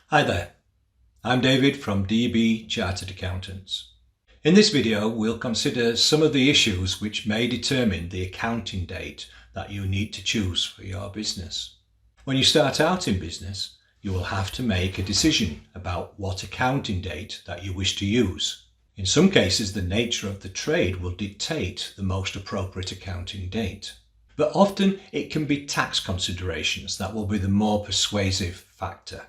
Hi there, I'm David from DB Chartered Accountants. In this video we'll consider some of the issues which may determine the accounting date that you need to choose for your business. When you start out in business, you will have to make a decision about what accounting date that you wish to use. In some cases, the nature of the trade will dictate the most appropriate accounting date, but often it can be tax considerations that will be the more persuasive factor.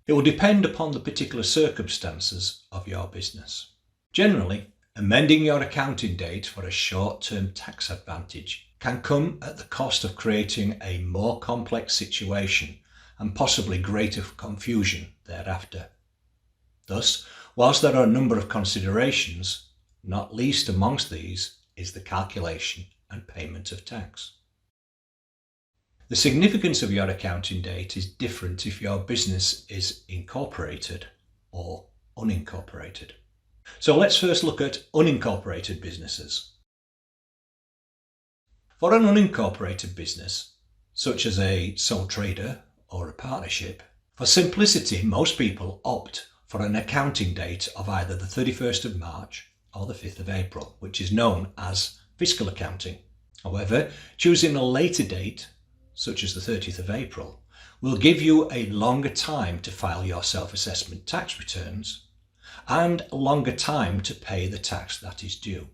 It will depend upon the particular circumstances of your business. Generally, amending your accounting date for a short-term tax advantage can come at the cost of creating a more complex situation and possibly greater confusion thereafter. Thus, whilst there are a number of considerations, not least amongst these is the calculation and payment of tax. The significance of your accounting date is different if your business is incorporated or unincorporated. So let's first look at unincorporated businesses. For an unincorporated business, such as a sole trader or a partnership, for simplicity, most people opt for an accounting date of either the 31st of March or the 5th of April, which is known as Fiscal Accounting. However, choosing a later date, such as the 30th of April, will give you a longer time to file your self-assessment tax returns and a longer time to pay the tax that is due.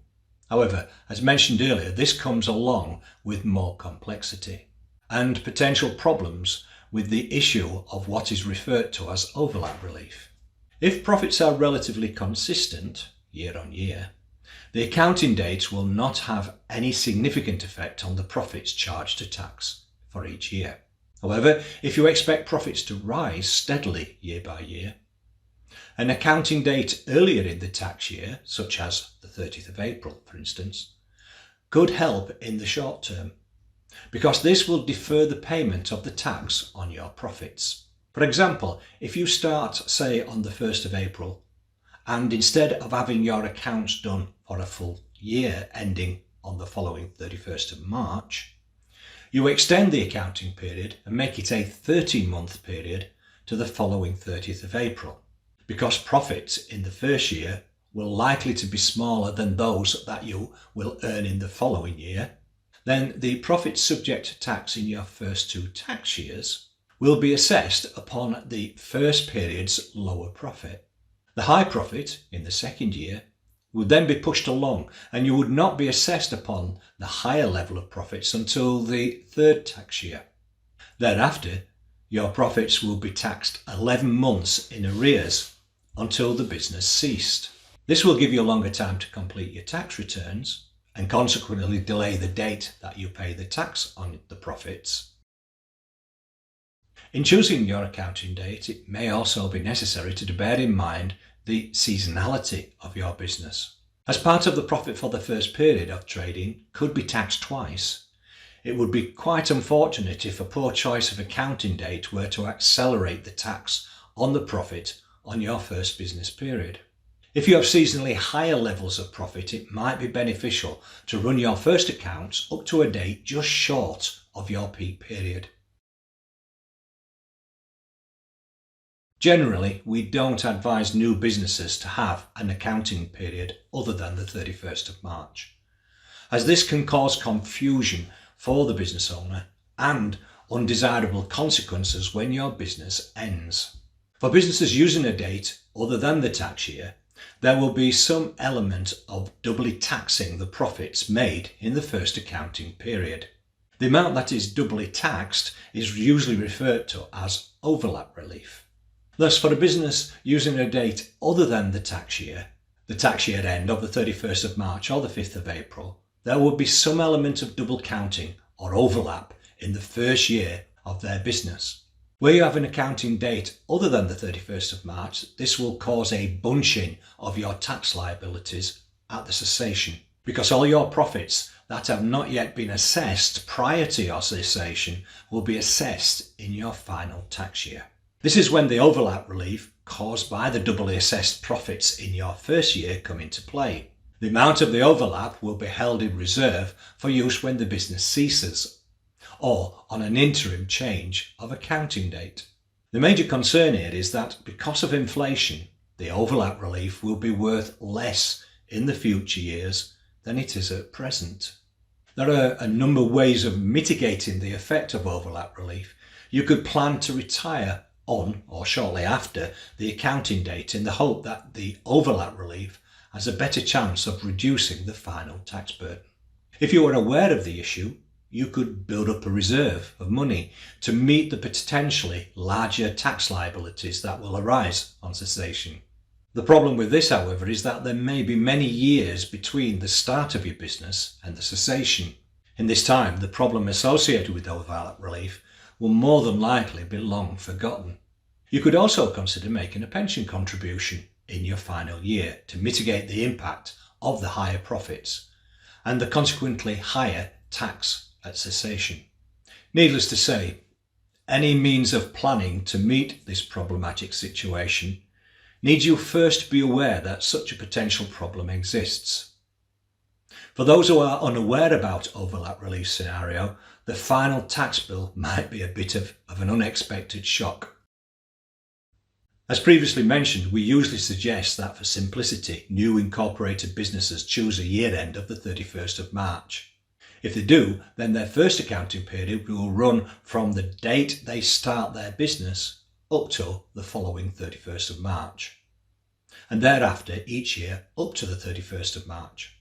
However, as mentioned earlier, this comes along with more complexity and potential problems with the issue of what is referred to as overlap relief. If profits are relatively consistent year on year, the accounting dates will not have any significant effect on the profits charged to tax for each year. However, if you expect profits to rise steadily year by year, an accounting date earlier in the tax year, such as the 30th of April, for instance, could help in the short term, because this will defer the payment of the tax on your profits. For example, if you start, say, on the 1st of April, and instead of having your accounts done for a full year ending on the following 31st of March, you extend the accounting period and make it a 13-month period to the following 30th of April. Because profits in the first year will likely to be smaller than those that you will earn in the following year, then the profits subject to tax in your first two tax years will be assessed upon the first period's lower profit. The high profit in the second year would then be pushed along, and you would not be assessed upon the higher level of profits until the third tax year. Thereafter, your profits will be taxed 11 months in arrears until the business ceased. This will give you a longer time to complete your tax returns and consequently delay the date that you pay the tax on the profits. In choosing your accounting date, it may also be necessary to bear in mind the seasonality of your business. As part of the profit for the first period of trading could be taxed twice, it would be quite unfortunate if a poor choice of accounting date were to accelerate the tax on the profit on your first business period. If you have seasonally higher levels of profit, it might be beneficial to run your first accounts up to a date just short of your peak period. Generally, we don't advise new businesses to have an accounting period other than the 31st of March, as this can cause confusion for the business owner and undesirable consequences when your business ends. For businesses using a date other than the tax year, there will be some element of doubly taxing the profits made in the first accounting period. The amount that is doubly taxed is usually referred to as overlap relief. Thus, for a business using a date other than the tax year end of the 31st of March or the 5th of April, there will be some element of double counting or overlap in the first year of their business. Where you have an accounting date other than the 31st of March, this will cause a bunching of your tax liabilities at the cessation, because all your profits that have not yet been assessed prior to your cessation will be assessed in your final tax year. This is when the overlap relief caused by the doubly assessed profits in your first year come into play. The amount of the overlap will be held in reserve for use when the business ceases, or on an interim change of accounting date. The major concern here is that because of inflation, the overlap relief will be worth less in the future years than it is at present. There are a number of ways of mitigating the effect of overlap relief. You could plan to retire on or shortly after the accounting date in the hope that the overlap relief has a better chance of reducing the final tax burden. If you are aware of the issue, you could build up a reserve of money to meet the potentially larger tax liabilities that will arise on cessation. The problem with this, however, is that there may be many years between the start of your business and the cessation. In this time, the problem associated with overlap relief will more than likely be long forgotten. You could also consider making a pension contribution in your final year to mitigate the impact of the higher profits and the consequently higher tax at cessation. Needless to say, any means of planning to meet this problematic situation needs you first to be aware that such a potential problem exists. For those who are unaware about overlap relief scenario, the final tax bill might be a bit of an unexpected shock. As previously mentioned, we usually suggest that for simplicity, new incorporated businesses choose a year end of the 31st of March. If they do, then their first accounting period will run from the date they start their business up to the following 31st of March, and thereafter each year up to the 31st of March.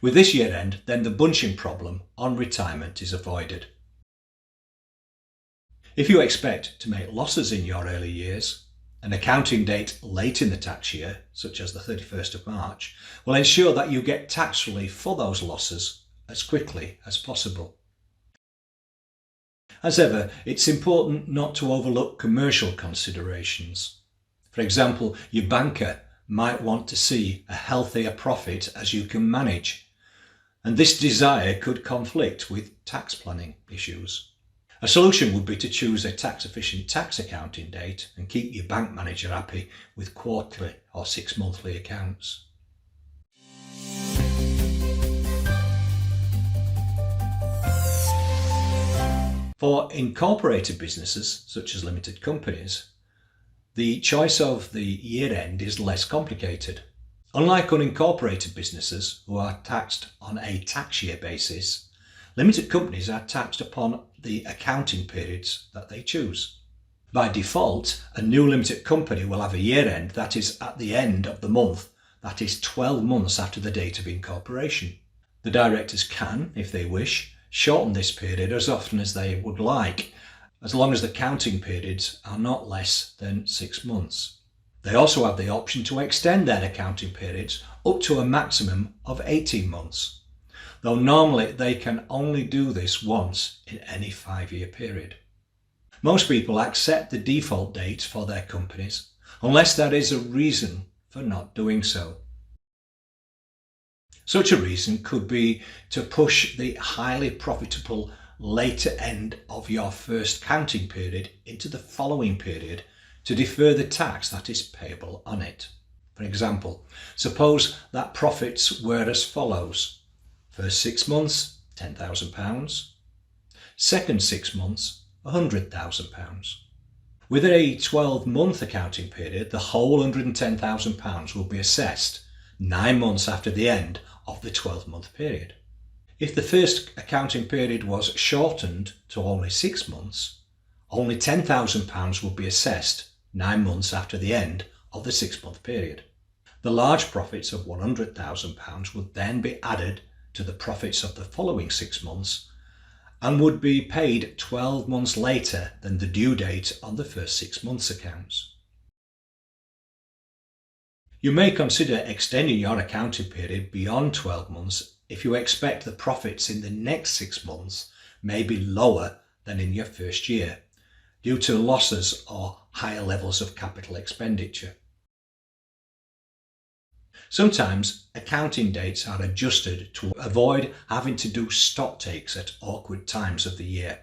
With this year end, then the bunching problem on retirement is avoided. If you expect to make losses in your early years, an accounting date late in the tax year, such as the 31st of March, will ensure that you get tax relief for those losses as quickly as possible. As ever, it's important not to overlook commercial considerations. For example, your banker might want to see a healthier profit as you can manage, and this desire could conflict with tax planning issues. A solution would be to choose a tax-efficient tax accounting date and keep your bank manager happy with quarterly or 6-monthly accounts. For incorporated businesses, such as limited companies, the choice of the year end is less complicated. Unlike unincorporated businesses who are taxed on a tax year basis, limited companies are taxed upon the accounting periods that they choose. By default, a new limited company will have a year end that is at the end of the month, that is 12 months after the date of incorporation. The directors can, if they wish, shorten this period as often as they would like, as long as the counting periods are not less than 6 months. They also have the option to extend their accounting periods up to a maximum of 18 months, though normally they can only do this once in any 5-year period. Most people accept the default date for their companies, unless there is a reason for not doing so. Such a reason could be to push the highly profitable later end of your first counting period into the following period to defer the tax that is payable on it. For example, suppose that profits were as follows: first 6 months, £10,000, second 6 months, £100,000. Within a 12-month accounting period, the whole £110,000 will be assessed 9 months after the end of the 12-month period. If the first accounting period was shortened to only 6 months, only £10,000 will be assessed 9 months after the end of the 6-month period. The large profits of £100,000 would then be added to the profits of the following 6 months and would be paid 12 months later than the due date on the first 6 months accounts. You may consider extending your accounting period beyond 12 months if you expect the profits in the next 6 months may be lower than in your first year due to losses or higher levels of capital expenditure. Sometimes accounting dates are adjusted to avoid having to do stock takes at awkward times of the year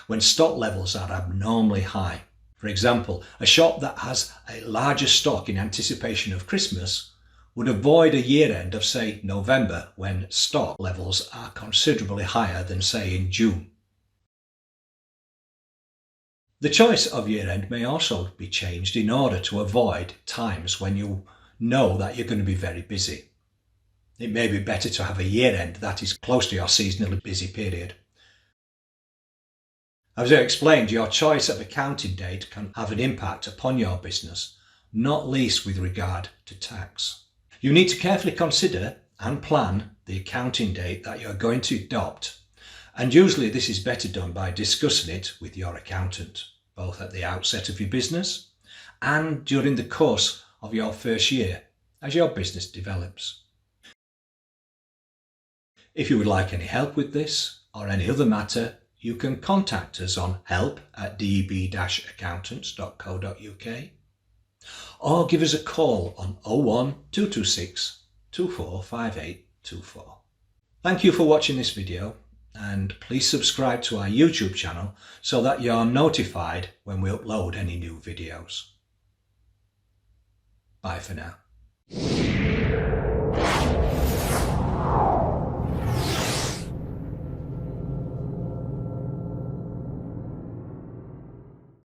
when stock levels are abnormally high. For example, a shop that has a larger stock in anticipation of Christmas would avoid a year end of, say, November, when stock levels are considerably higher than, say, in June. The choice of year end may also be changed in order to avoid times when you know that you're going to be very busy. It may be better to have a year end that is close to your seasonally busy period. As I explained, your choice of accounting date can have an impact upon your business, not least with regard to tax. You need to carefully consider and plan the accounting date that you're going to adopt, and usually this is better done by discussing it with your accountant, both at the outset of your business and during the course of your first year as your business develops. If you would like any help with this or any other matter, you can contact us on help@deb-accountants.co.uk or give us a call on 01 226 245824. Thank you for watching this video, and please subscribe to our YouTube channel so that you're notified when we upload any new videos. Bye for now.